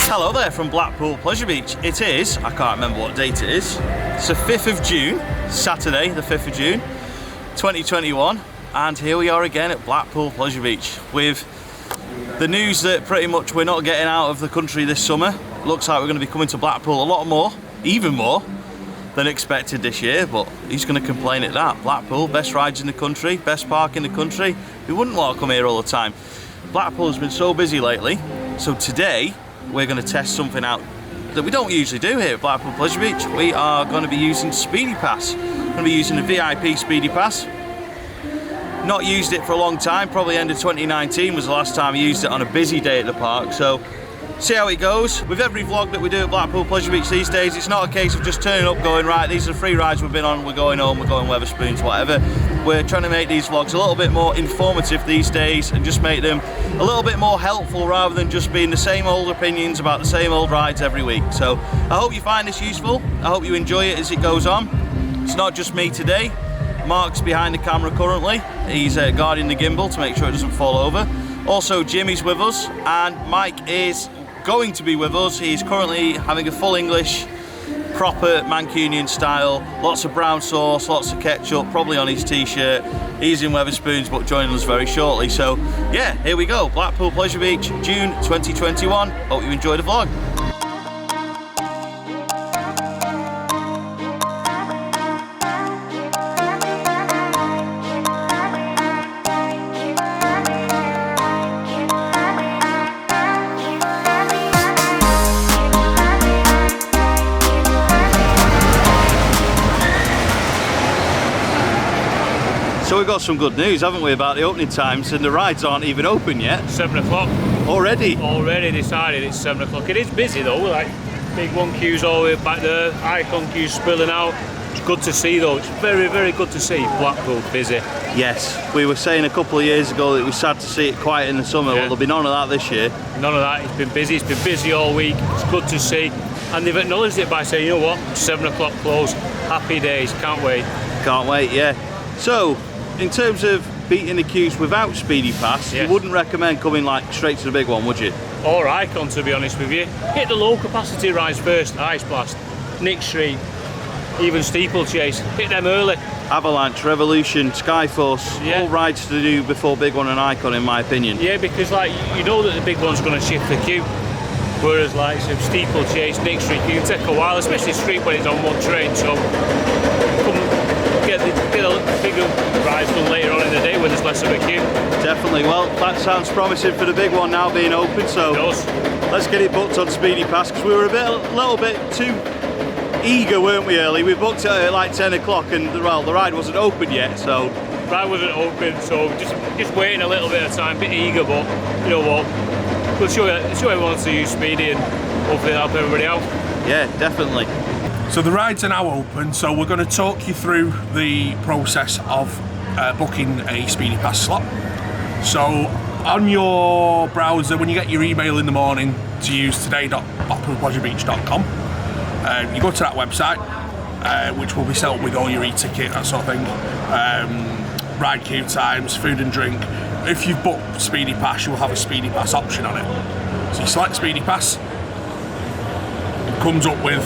Hello there from Blackpool Pleasure Beach. It is, I can't remember what date it is. It's the 5th of June, Saturday the 5th of June, 2021. And here we are again at Blackpool Pleasure Beach with the news that pretty much we're not getting out of the country this summer. Looks like we're going to be coming to Blackpool a lot more, even more than expected this year, but who's going to complain at that? Blackpool, best rides in the country, best park in the country. We wouldn't want to come here all the time. Blackpool has been so busy lately, so today we're going to test something out that we don't usually do here at Blackpool Pleasure Beach. We are going to be using Speedy Pass. We're going to be using the VIP Speedy Pass. Not used it for a long time, probably end of 2019 was the last time I used it on a busy day at the park, so see how it goes. With every vlog that we do at Blackpool Pleasure Beach these days, it's not a case of just turning up going, right, these are the free rides we've been on, we're going home, we're going Wetherspoons, whatever. We're trying to make these vlogs a little bit more informative these days and just make them a little bit more helpful rather than just being the same old opinions about the same old rides every week. So I hope you find this useful. I hope you enjoy it as it goes on. It's not just me today. Mark's behind the camera currently. He's guarding the gimbal to make sure it doesn't fall over. Also, Jimmy's with us and Mike is going to be with us. He's currently having a full English, proper Mancunian style, lots of brown sauce, lots of ketchup, probably on his t-shirt. He's in Wetherspoons but joining us very shortly. So yeah, here we go. Blackpool Pleasure Beach, June 2021. Hope you enjoy the vlog. So we've got some good news, haven't we, about the opening times, and the rides aren't even open yet. 7 o'clock. Already? Already decided it's 7 o'clock. It is busy though, like big one queues all the way back there, icon queues spilling out. It's good to see though, it's very, very good to see Blackpool busy. Yes, we were saying a couple of years ago that it was sad to see it quiet in the summer. Yeah. Well, there'll be none of that this year. None of that, it's been busy all week, it's good to see. And they've acknowledged it by saying, you know what, 7 o'clock close, happy days, can't wait. Can't wait, yeah. So, in terms of beating the queues without Speedy Pass, yes, you wouldn't recommend coming like straight to the big one, would you? Or Icon, to be honest with you. Hit the low capacity rides first, Ice Blast, Nick Street, even Steeplechase, hit them early. Avalanche, Revolution, Skyforce, yeah, all rides to do before Big One and Icon in my opinion. Yeah, because like you know that the big one's going to shift the queue. Whereas like some Steeplechase, Nick Street, you can take a while, especially Street when it's on one train, so get a bigger rides done later on in the day when there's less of a queue. Definitely. Well, that sounds promising for the big one now being open, so let's get it booked on Speedy Pass, because we were a little bit too eager, weren't we, early? We booked it at like 10 o'clock and well, the ride wasn't open yet, so... Ride wasn't open, so just waiting a little bit of time, a bit eager, but you know what, we'll show everyone to use Speedy and hopefully help everybody out. Yeah, definitely. So the rides are now open, so we're going to talk you through the process of booking a Speedy Pass slot. So on your browser, when you get your email in the morning to use today.blackpoolpleasurebeach.com, you go to that website, which will be set up with all your e-ticket, that sort of thing, ride queue times, food and drink. If you've booked Speedy Pass, you'll have a Speedy Pass option on it. So you select Speedy Pass, it comes up with,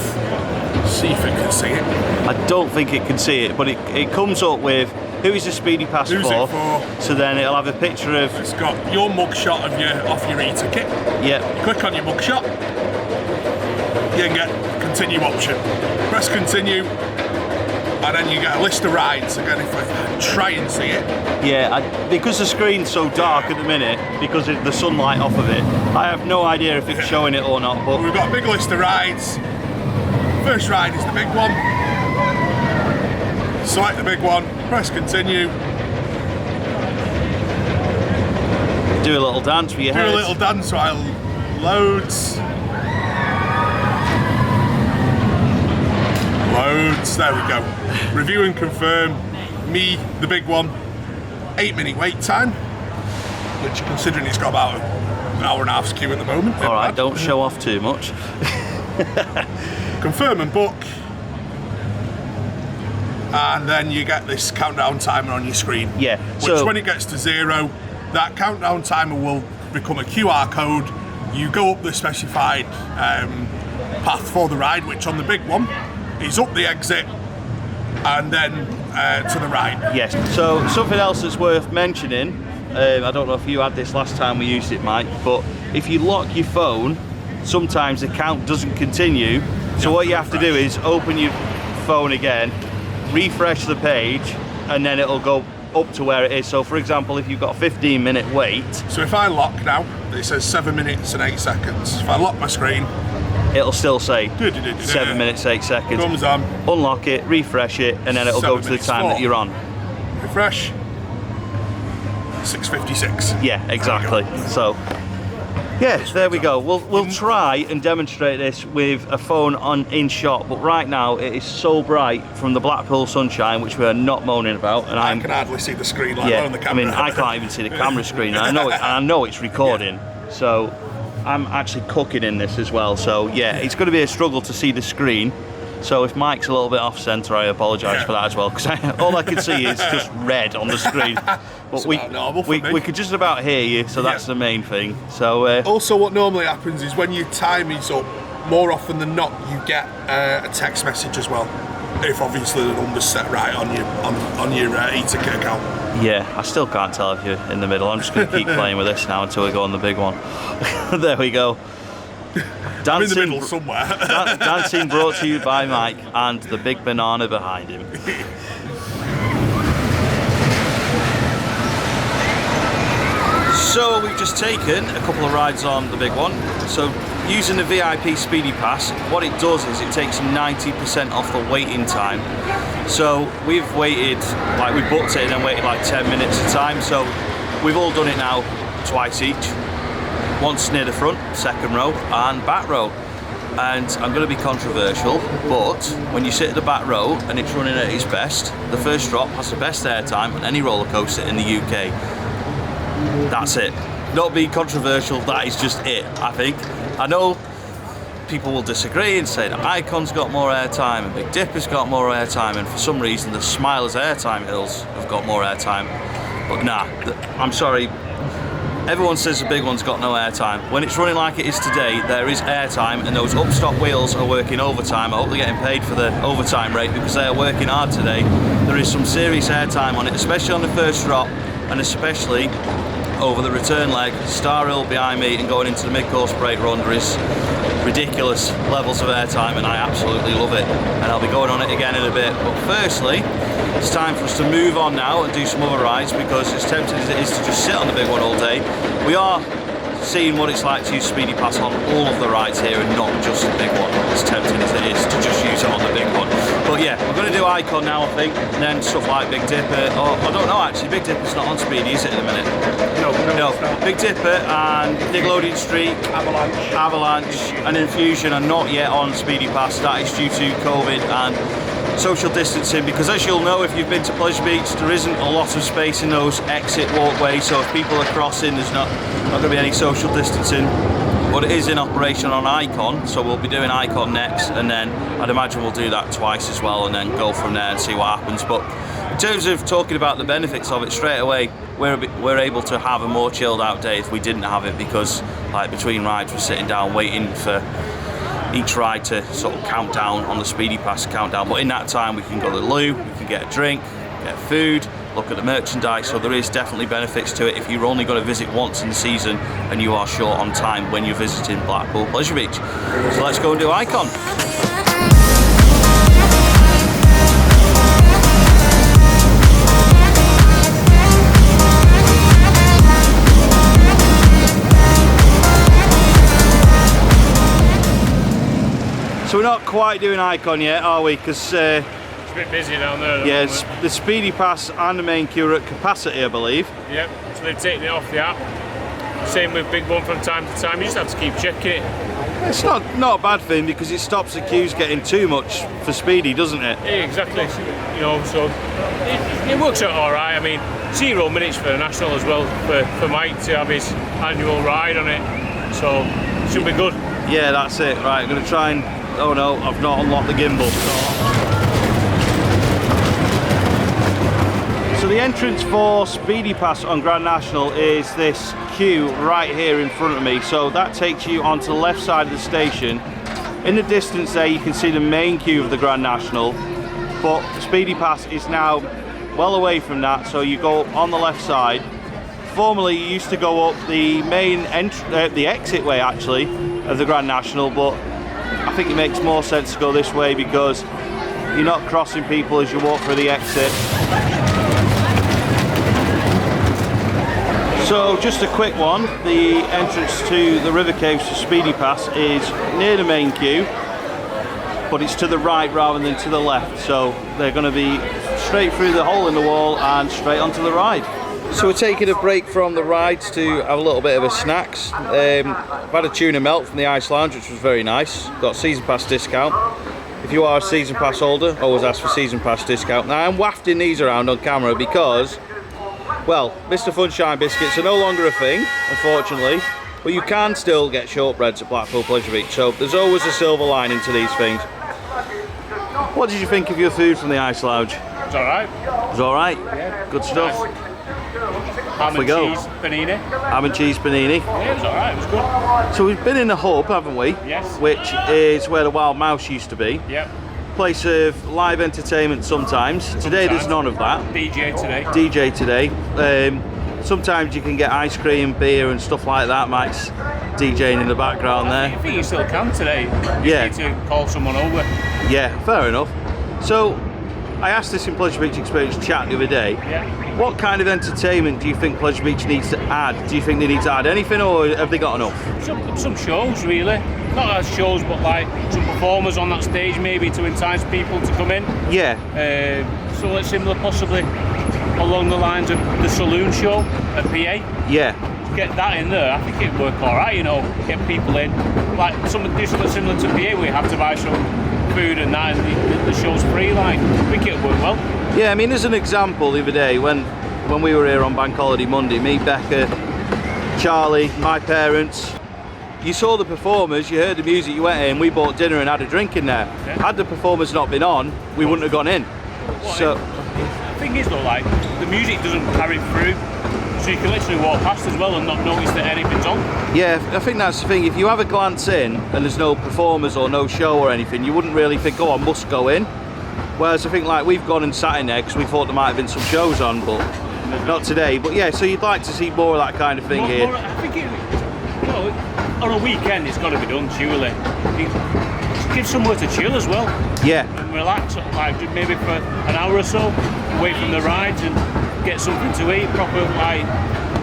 see if it can see it. I don't think it can see it, but it comes up with who is the Speedy Pass Who's for? It for? So then it'll have a picture of... It's got your mugshot off your e-ticket. Yep. You click on your mugshot, you can get continue option. Press continue, and then you get a list of rides. Again, if I try and see it. Yeah, because the screen's so dark at the minute, because of the sunlight off of it, I have no idea if it's showing it or not. But we've got a big list of rides. First ride is the big one. Select the big one, press continue. Do a little dance with your head. Do a little dance while loads. There we go. Review and confirm. Me, the big one. 8-minute wait time, which considering it's got about an hour and a half's queue at the moment. All right, don't show off too much. Confirm and book. And then you get this countdown timer on your screen. Yeah. Which when it gets to 0, that countdown timer will become a QR code, you go up the specified path for the ride, which on the big one is up the exit and then to the right. Yes, so something else that's worth mentioning, I don't know if you had this last time we used it, Mike, but if you lock your phone, sometimes the count doesn't continue. So what you have to do is open your phone again, refresh the page, and then it'll go up to where it is. So for example, if you've got a 15-minute wait. So if I lock now, it says 7 minutes and 8 seconds. If I lock my screen, it'll still say 7 minutes, 8 seconds. Thumbs on. Unlock it, refresh it, and then it'll go to the time that you're on. Refresh. 6:56. Yeah, exactly. So, yeah, there we go. We'll try and demonstrate this with a phone in shot, but right now it is so bright from the Blackpool sunshine, which we are not moaning about. And I can hardly see the screen, let alone the camera. I mean, I can't even see the camera screen. And I know it's recording. Yeah. So I'm actually cooking in this as well. So yeah, it's going to be a struggle to see the screen. So if Mike's a little bit off centre, I apologise for that as well, because all I can see is just red on the screen. But we could just about hear you, so that's the main thing. So also, what normally happens is when your time is up, more often than not, you get a text message as well. If obviously the number's set right on your e-ticket account. Yeah, I still can't tell if you're in the middle. I'm just going to keep playing with this now until we go on the big one. There we go. Dancing, I'm in the middle somewhere. Dancing brought to you by Mike and the big banana behind him. So we've just taken a couple of rides on the big one. So using the VIP Speedy Pass, what it does is it takes 90% off the waiting time. So we've waited, like we booked it and then waited like 10 minutes a time. So we've all done it now twice each. Once near the front, second row, and back row. And I'm going to be controversial, but when you sit at the back row and it's running at its best, the first drop has the best airtime on any roller coaster in the UK. That's it. Not being controversial, that is just it, I think. I know people will disagree and say that Icon's got more airtime and Big Dipper's got more airtime, and for some reason the Smiler's airtime hills have got more airtime. But nah, I'm sorry. Everyone says the big one's got no airtime. When it's running like it is today, there is airtime, and those upstop wheels are working overtime. I hope they're getting paid for the overtime rate because they are working hard today. There is some serious airtime on it, especially on the first drop, and especially over the return leg. Star Hill behind me and going into the mid-course brake run, there is ridiculous levels of airtime, and I absolutely love it. And I'll be going on it again in a bit. But firstly, it's time for us to move on now and do some other rides, because as tempting as it is to just sit on the big one all day, we are seeing what it's like to use Speedy Pass on all of the rides here and not just the big one, as tempting as it is to just use it on the big one. But yeah, we're going to do Icon now, I think, and then stuff like Big Dipper. Oh, I don't know actually, Big Dipper's not on Speedy, is it, at the minute? No. Big Dipper and Nickelodeon Streak, Avalanche and Infusion are not yet on Speedy Pass. That is due to COVID and social distancing, because as you'll know if you've been to Pleasure Beach, there isn't a lot of space in those exit walkways, so if people are crossing, there's not going to be any social distancing. But it is in operation on Icon, so we'll be doing Icon next, and then I'd imagine we'll do that twice as well, and then go from there and see what happens. But in terms of talking about the benefits of it, straight away we're able to have a more chilled out day if we didn't have it, because like between rides we're sitting down waiting for each ride to sort of count down on the Speedy Pass countdown. But in that time we can go to the loo, we can get a drink, get food, look at the merchandise. So there is definitely benefits to it if you're only going to visit once in the season and you are short on time when you're visiting Blackpool Pleasure Beach. So let's go and do Icon. So we're not quite doing Icon yet, are we? Because it's a bit busy down there. Yeah, it's the Speedy Pass and the main queue are at capacity, I believe. Yep, so they've taken it off the app. Same with Big One from time to time, you just have to keep checking it. It's not a bad thing, because it stops the queues getting too much for Speedy, doesn't it? Yeah, exactly. You know, so it works out all right. I mean, 0 minutes for the National as well, for Mike to have his annual ride on it. So it should be good. Yeah, that's it. Right, I'm going to try and... Oh no, I've not unlocked the gimbal. So the entrance for Speedy Pass on Grand National is this queue right here in front of me. So that takes you onto the left side of the station. In the distance there you can see the main queue of the Grand National, but Speedy Pass is now well away from that, so you go on the left side. Formerly you used to go up the main the exit way actually of the Grand National, but I think it makes more sense to go this way because you're not crossing people as you walk through the exit. So just a quick one, the entrance to the river caves for Speedy Pass is near the main queue, but it's to the right rather than to the left, so they're going to be straight through the hole in the wall and straight onto the ride. So we're taking a break from the rides to have a little bit of a snacks. I've had a tuna melt from the Ice Lounge, which was very nice. Got season pass discount. If you are a season pass holder, always ask for season pass discount. Now I'm wafting these around on camera because, well, Mr. Funshine biscuits are no longer a thing, unfortunately, but you can still get shortbreads at Blackpool Pleasure Beach, so there's always a silver lining to these things. What did you think of your food from the Ice Lounge? It's alright. It was alright? Yeah. Good stuff. Nice. Ham and cheese panini. Ham and cheese panini. Yeah, it was alright, it was good. So we've been in the hub, haven't we? Yes. Which is where the Wild Mouse used to be. Yep. Place of live entertainment sometimes. Today there's none of that. DJ today. DJ today. Sometimes you can get ice cream, beer and stuff like that. Mike's DJing in the background there. I think you still can today. You Yeah. need to call someone over. Yeah, fair enough. So I asked this in Pleasure Beach Experience chat the other day. Yeah. What kind of entertainment do you think Pleasure Beach needs to add? Do you think they need to add anything, or have they got enough? Some shows really. Not as shows, but like some performers on that stage maybe to entice people to come in. Yeah. Something similar possibly along the lines of the saloon show at PA. Yeah. Get that in there, I think it'd work alright, you know, get people in. Like do something similar to PA, we have to buy some food and that, and the show's free, like, I think it'll work well. Yeah, I mean, as an example, the other day when we were here on Bank Holiday Monday, me, Becca, Charlie, my parents, you saw the performers, you heard the music, you went in, we bought dinner and had a drink in there. Yeah. Had the performers not been on, we wouldn't have gone in. So the thing is though, like, the music doesn't carry through, so you can literally walk past as well and not notice that anything's on. yeah, I think that's the thing. If you have a glance in and there's no performers or no show or anything, you wouldn't really think, oh, I must go in. Whereas I think, like, we've gone and sat in there because we thought there might have been some shows on, but not today. But yeah, so you'd like to see more of that kind of thing here. I think you know, on a weekend it's got to be done, surely. Give somewhere to chill as well. Yeah. And relax, like maybe for an hour or so, away from the rides and get something to eat, proper, like,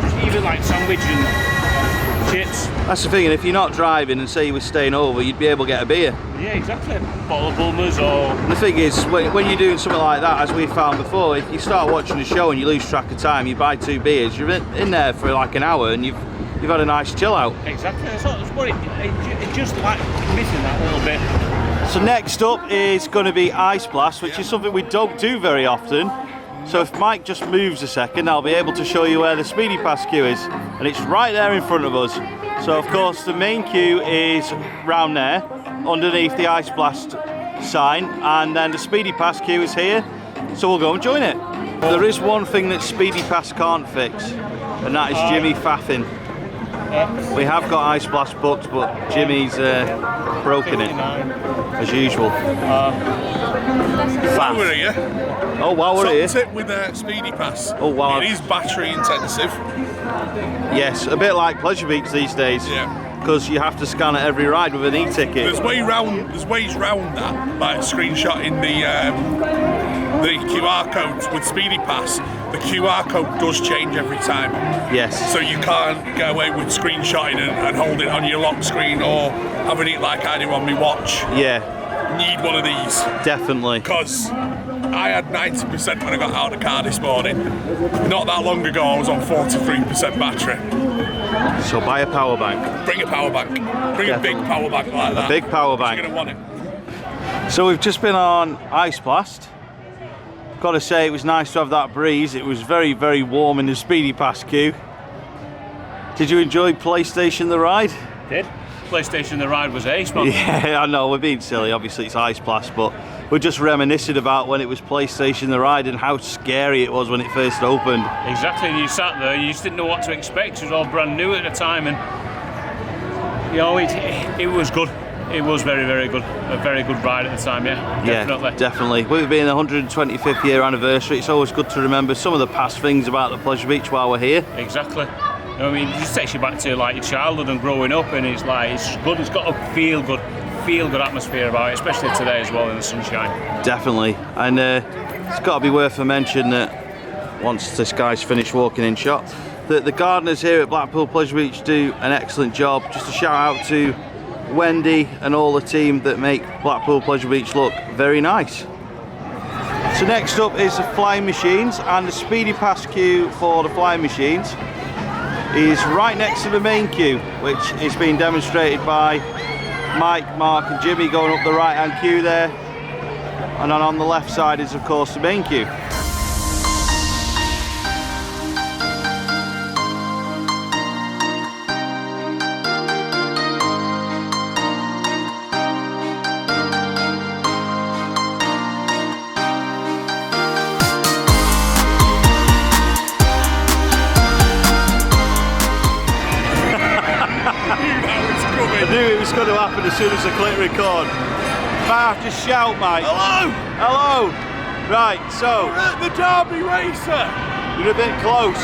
just even like sandwich and chips. That's the thing, and if you're not driving and say you were staying over, you'd be able to get a beer. Yeah, exactly. Bottle of Bulmers or... And the thing is, when you're doing something like that, as we found before, if you start watching the show and you lose track of time, you buy 2 beers, you're in there for like an hour and you've had a nice chill out. Exactly, that's what it just like missing that little bit. So next up is going to be Ice Blast, which is something we don't do very often. So if Mike just moves a second, I'll be able to show you where the Speedy Pass queue is. And it's right there in front of us. So of course the main queue is round there, underneath the Ice Blast sign. And then the Speedy Pass queue is here. So we'll go and join it. There is one thing that Speedy Pass can't fix, and that is Jimmy faffing. We have got Ice Blast booked, but Jimmy's broken it, as usual. While we're here, oh, while we're here. tip with Speedy Pass. Oh, wow. It is battery intensive. Yes, a bit like Pleasure Beach these days. Yeah. Because you have to scan at every ride with an e-ticket. There's ways round that by screenshotting the QR codes with Speedy Pass. The QR code does change every time. Yes. So you can't get away with screenshotting and hold it on your lock screen or having it like I do on my watch. Yeah. Need one of these. Definitely. Because I had 90% when I got out of the car this morning. Not that long ago I was on 43% battery. So buy a power bank. Bring a power bank. Bring a big power bank like that. A big power bank. You're going to want it. So we've just been on Ice Blast. Got to say, it was nice to have that breeze. It was very, very warm in the Speedy Pass queue. Did you enjoy PlayStation the ride? Did. PlayStation the ride was ace, man. Yeah, I know, we're being silly. Obviously it's Ice Blast, but we're just reminiscing about when it was PlayStation the Ride and how scary it was when it first opened. Exactly, and you sat there, you just didn't know what to expect. It was all brand new at the time, and you know, it was good. It was very, very good. A very good ride at the time, yeah, definitely. Yeah, definitely. With it being the 125th year anniversary, it's always good to remember some of the past things about the Pleasure Beach while we're here. Exactly. I mean, it just takes you back to like your childhood and growing up, and it's like, it's good. It's got a feel good atmosphere about it, especially today as well in the sunshine. Definitely, and it's got to be worth a mention that once this guy's finished walking in shot, that the gardeners here at Blackpool Pleasure Beach do an excellent job. Just a shout out to Wendy and all the team that make Blackpool Pleasure Beach look very nice. So next up is the flying machines, and the Speedy Pass queue for the flying machines is right next to the main queue, which is being demonstrated by Mike, Mark and Jimmy going up the right hand queue there, and then on the left side is of course the main queue. I knew it was going to happen as soon as I click record. Might have to shout, Mike. Hello! Hello! Right, so We're at the Derby Racer! you're a bit close.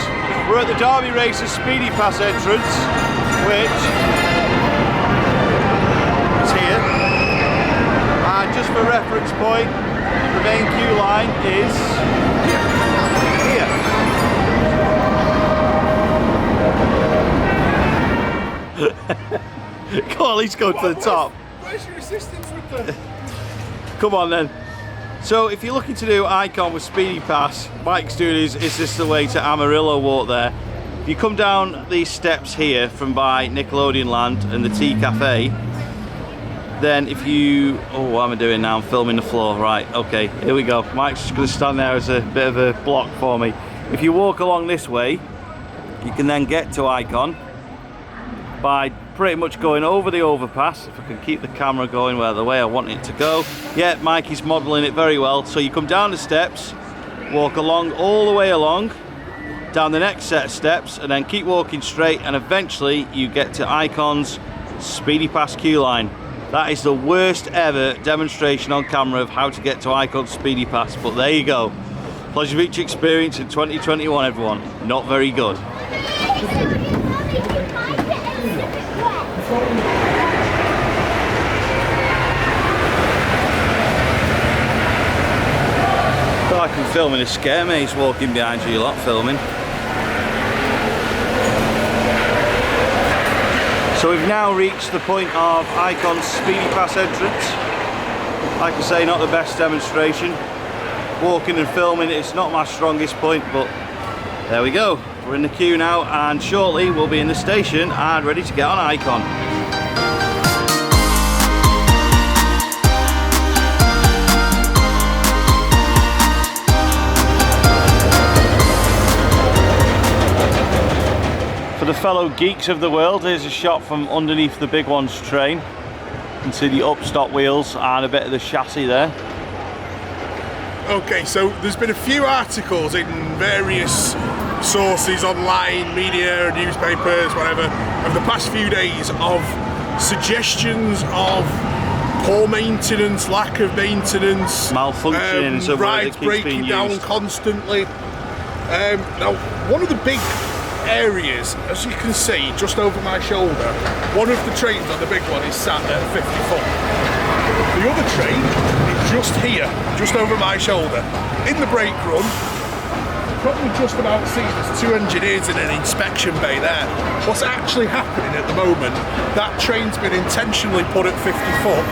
We're at the Derby Racer Speedy Pass entrance, which is here. And just for reference point, the main queue line is here. Come on, let's go to the top. Where's your assistance with the... Come on then. So if you're looking to do Icon with Speedy Pass, Mike's doing is this the way to Amarillo Walk there. If you come down these steps here from by Nickelodeon Land and the Tea Cafe, then if you... Oh, what am I doing now? I'm filming the floor. Right, okay, here we go. Mike's just going to stand there as a bit of a block for me. If you walk along this way, you can then get to Icon by pretty much going over the overpass. If I can keep the camera going the way I want it to go. Yeah, Mike is modelling it very well. So you come down the steps, walk along all the way along, down the next set of steps, and then keep walking straight, and eventually you get to Icon's Speedy Pass queue line. That is the worst ever demonstration on camera of how to get to Icon's Speedy Pass, but there you go. Pleasure Beach experience in 2021, everyone. Not very good. Feel like I'm filming a scare maze walking behind you lot filming. So we've now reached the point of Icon's Speedy Pass entrance. Like I say, not the best demonstration. Walking and filming, it's not my strongest point, but there we go. We're in the queue now, and shortly we'll be in the station and ready to get on Icon. For the fellow geeks of the world, here's a shot from underneath the big one's train. You can see the upstop wheels and a bit of the chassis there. Okay, so there's been a few articles in various sources, online, media, newspapers, whatever, of the past few days of suggestions of poor maintenance, lack of maintenance, Malfunctioning, so rides breaking down constantly. Now, one of the big areas, as you can see, just over my shoulder, one of the trains on the big one is sat at 50 foot. The other train is just here, just over my shoulder. In the brake run, probably just about see there's two engineers in an inspection bay there. What's actually happening at the moment, that train's been intentionally put at 50 foot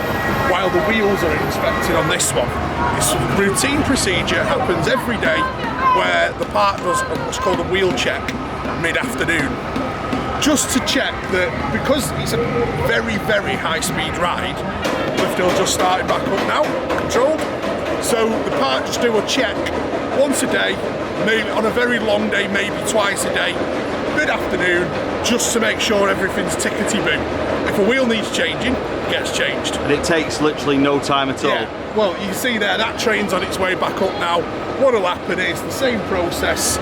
while the wheels are inspected on this one. It's a routine procedure, happens every day, where the part does what's called a wheel check mid-afternoon, just to check that, because it's a very, very high speed ride, lift hill just started back up now, controlled, so the part just do a check once a day, maybe on a very long day, maybe twice a day, mid-afternoon, just to make sure everything's tickety-boo. If a wheel needs changing, it gets changed. And it takes literally no time at all. Yeah. Well, you can see there, that train's on its way back up now. What'll happen is the same process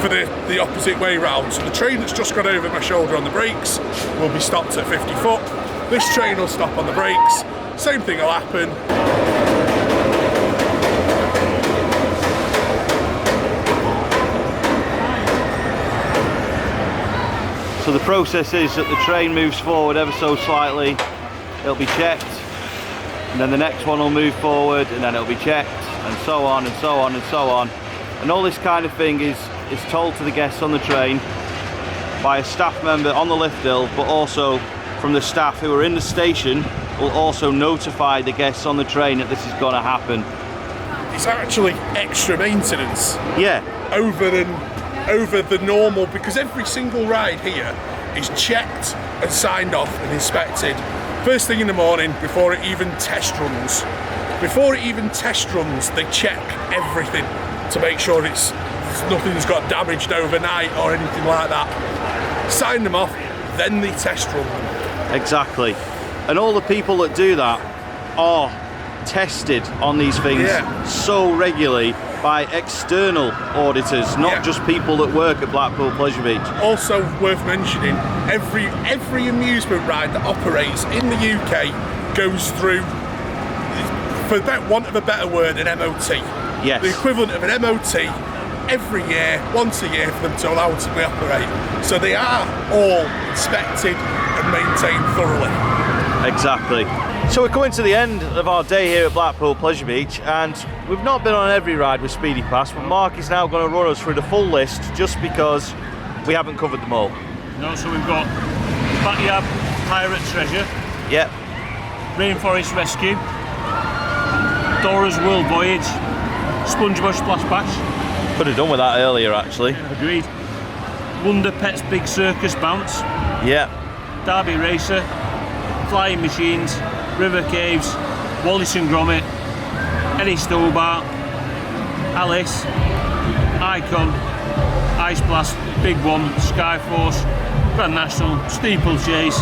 for the opposite way round. So the train that's just gone over my shoulder on the brakes will be stopped at 50 foot. This train will stop on the brakes. Same thing will happen. So the process is that the train moves forward ever so slightly, it'll be checked, and then the next one will move forward, and then it'll be checked, and so on and so on and so on. And all this kind of thing is told to the guests on the train by a staff member on the lift hill, but also from the staff who are in the station will also notify the guests on the train that this is going to happen. It's actually extra maintenance. Yeah. Over the normal, because every single ride here is checked and signed off and inspected first thing in the morning before it even test runs. Before it even test runs, they check everything to make sure nothing's got damaged overnight or anything like that. Sign them off, then they test run them. Exactly. And all the people that do that are tested on these things so regularly by external auditors, not just people that work at Blackpool Pleasure Beach. Also worth mentioning, every amusement ride that operates in the UK goes through, for want of a better word, an MOT. Yes. The equivalent of an MOT every year, once a year, for them to allow it to operate. So they are all inspected and maintained thoroughly. Exactly. So we're coming to the end of our day here at Blackpool Pleasure Beach, and we've not been on every ride with Speedy Pass, but Mark is now going to run us through the full list just because we haven't covered them all. No, so we've got Backyard Pirate Treasure. Yep. Rainforest Rescue. Dora's World Voyage. SpongeBob Splash Bash. Could have done with that earlier, actually. Agreed. Wonder Pet's Big Circus Bounce. Yep. Derby Racer. Flying Machines. River Caves. Wallace and Gromit. Eddie Stowbar. Alice. Icon. Ice Blast. Big One. Skyforce. Grand National. Steeplechase.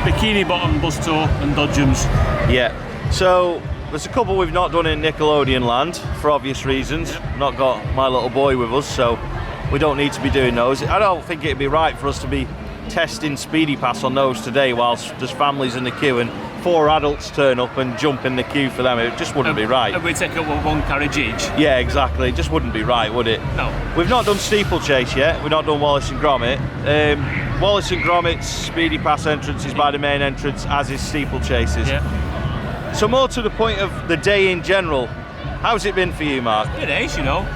Bikini Bottom Bus Tour and Dodgems. Yeah. So there's a couple we've not done in Nickelodeon land for obvious reasons. Yep. Not got my little boy with us, so we don't need to be doing those. I don't think it'd be right for us to be testing Speedy Pass on those today whilst there's families in the queue and 4 adults turn up and jump in the queue for them. It just wouldn't be right. And we take up one carriage each. Yeah, exactly. It just wouldn't be right, would it? No. We've not done Steeplechase yet. We've not done Wallace and Gromit. Wallace and Gromit's Speedy Pass entrance is by the main entrance, as is Steeplechase's. Yeah. So more to the point of the day in general, how's it been for you, Mark? It is, you know.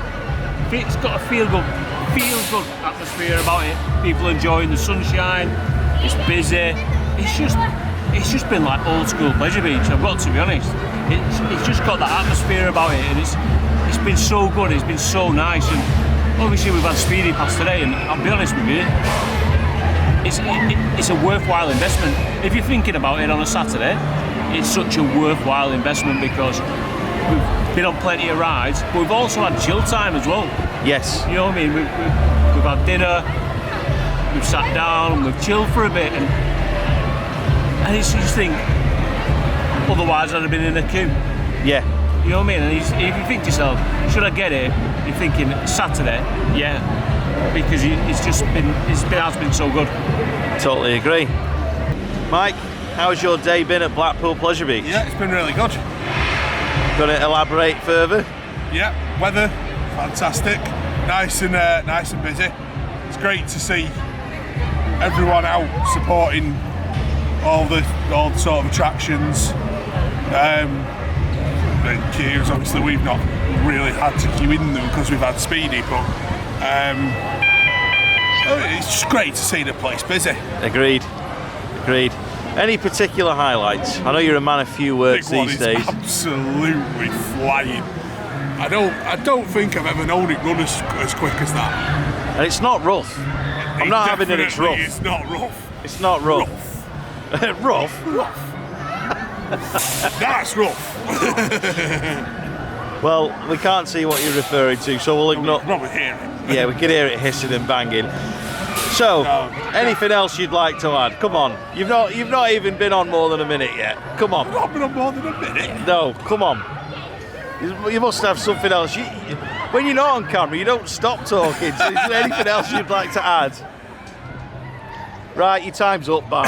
It's got a feel good atmosphere about it. People enjoying the sunshine. It's busy. It's just been like old school Pleasure Beach. I've got to be honest. It's just got that atmosphere about it, and it's been so good. It's been so nice, and obviously we've had Speedy Pass today, and I'll be honest with you, it's a worthwhile investment. If you're thinking about it on a Saturday, it's such a worthwhile investment because we've been on plenty of rides, but we've also had chill time as well. Yes. You know what I mean? We've had dinner, we've sat down, we've chilled for a bit, and it's just think, otherwise I'd have been in a queue. Yeah. You know what I mean? And if you think to yourself, should I get it? You're thinking Saturday, yeah, because it has been so good. Totally agree. Mike, how's your day been at Blackpool Pleasure Beach? Yeah, it's been really good. Gonna elaborate further? Yeah, weather fantastic, nice and busy. It's great to see everyone out supporting all the sort of attractions. The queues, obviously we've not really had to queue in them because we've had Speedy, but it's just great to see the place busy. Agreed. Any particular highlights? I know you're a man of few words these days. Absolutely flying. I don't think I've ever known it run as quick as that. And it's not rough. I'm not having it. It's rough. It's not rough. It's not rough. Rough. That's rough. Well, we can't see what you're referring to, so we'll ignore. Probably hear it. Yeah, we can hear it hissing and banging. So, anything else you'd like to add? Come on, you've not even been on more than a minute yet. Come on. I've not been on more than a minute. No, come on. You must have something else. When you're not on camera, you don't stop talking. So is there anything else you'd like to add? Right, your time's up, bye.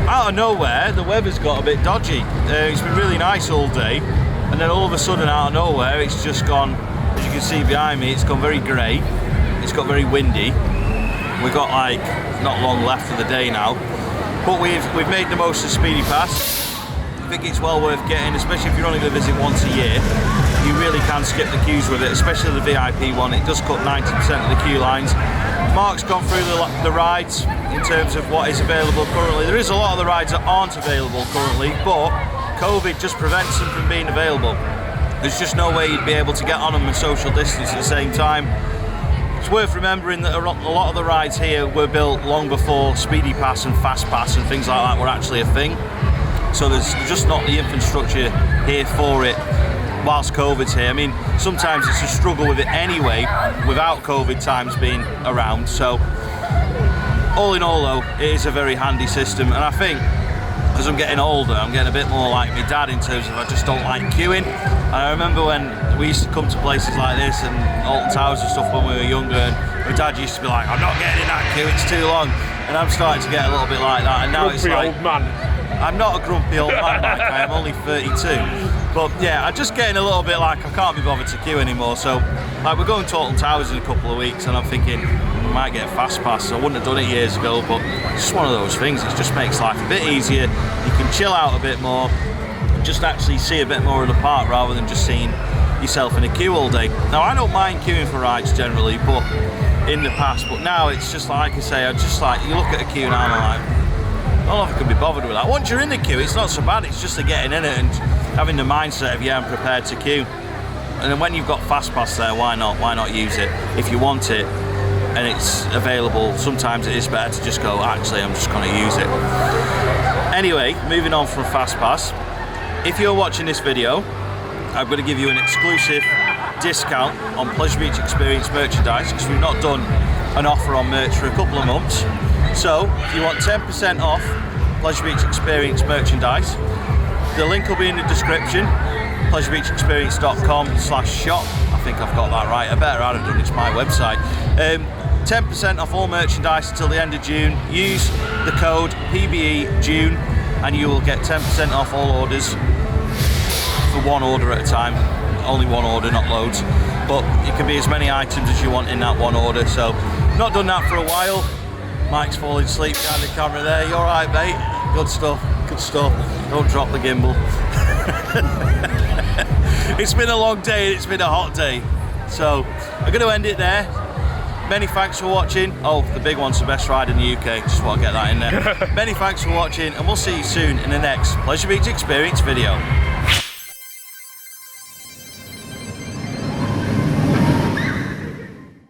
Out of nowhere, the weather's got a bit dodgy. It's been really nice all day, and then all of a sudden, out of nowhere, it's just gone, as you can see behind me, it's gone very grey. It's got very windy. We've got like not long left of the day now, but we've made the most of Speedy Pass. I think it's well worth getting, especially if you're only going to visit once a year. You really can skip the queues with it, especially the VIP one. It does cut 90% of the queue lines. Mark's gone through the rides in terms of what is available currently. There is a lot of the rides that aren't available currently, but COVID just prevents them from being available. There's just no way you'd be able to get on them and social distance at the same time. It's worth remembering that a lot of the rides here were built long before Speedy Pass and Fast Pass and things like that were actually a thing. So there's just not the infrastructure here for it whilst COVID's here. I mean, sometimes it's a struggle with it anyway, without COVID times being around. So, all in all though, it is a very handy system, and I think as I'm getting older, I'm getting a bit more like my dad in terms of I just don't like queuing. And I remember when we used to come to places like this and Alton Towers and stuff when we were younger, and my dad used to be like, I'm not getting in that queue, it's too long. And I'm starting to get a little bit like that, and now it's like, old man. I'm not a grumpy old man, like I am only 32. But yeah, I'm just getting a little bit like I can't be bothered to queue anymore. So like we're going to Alton Towers in a couple of weeks, and I'm thinking I might get a fast pass. I wouldn't have done it years ago, but it's just one of those things. It just makes life a bit easier. You can chill out a bit more, just actually see a bit more of the park rather than just seeing yourself in a queue all day. Now I don't mind queuing for rides generally, but in the past, but now it's just like I say, I just like, you look at a queue now and I'm like, I don't know if I can be bothered with that. Once you're in the queue, it's not so bad. It's just the getting in it and having the mindset of, yeah, I'm prepared to queue. And then when you've got Fast Pass there, why not? Why not use it? If you want it and it's available, sometimes it is better to just go, actually, I'm just going to use it. Anyway, moving on from Fast Pass. If you're watching this video, I'm going to give you an exclusive discount on Pleasure Beach Experience merchandise, because we've not done an offer on merch for a couple of months. So, if you want 10% off Pleasure Beach Experience merchandise, the link will be in the description, pleasurebeachexperience.com/shop. I think I've got that right. I better have done, it's my website. 10% off all merchandise until the end of June. Use the code PBEJune and you will get 10% off all orders for one order at a time. Only one order, not loads. But it can be as many items as you want in that one order. So, not done that for a while. Mike's falling asleep behind the camera there. You alright, mate? Good stuff, good stuff. Don't drop the gimbal. It's been a long day and it's been a hot day. So, I'm going to end it there. Many thanks for watching. Oh, the big one's the best ride in the UK. Just want to get that in there. Many thanks for watching, and we'll see you soon in the next Pleasure Beach Experience video.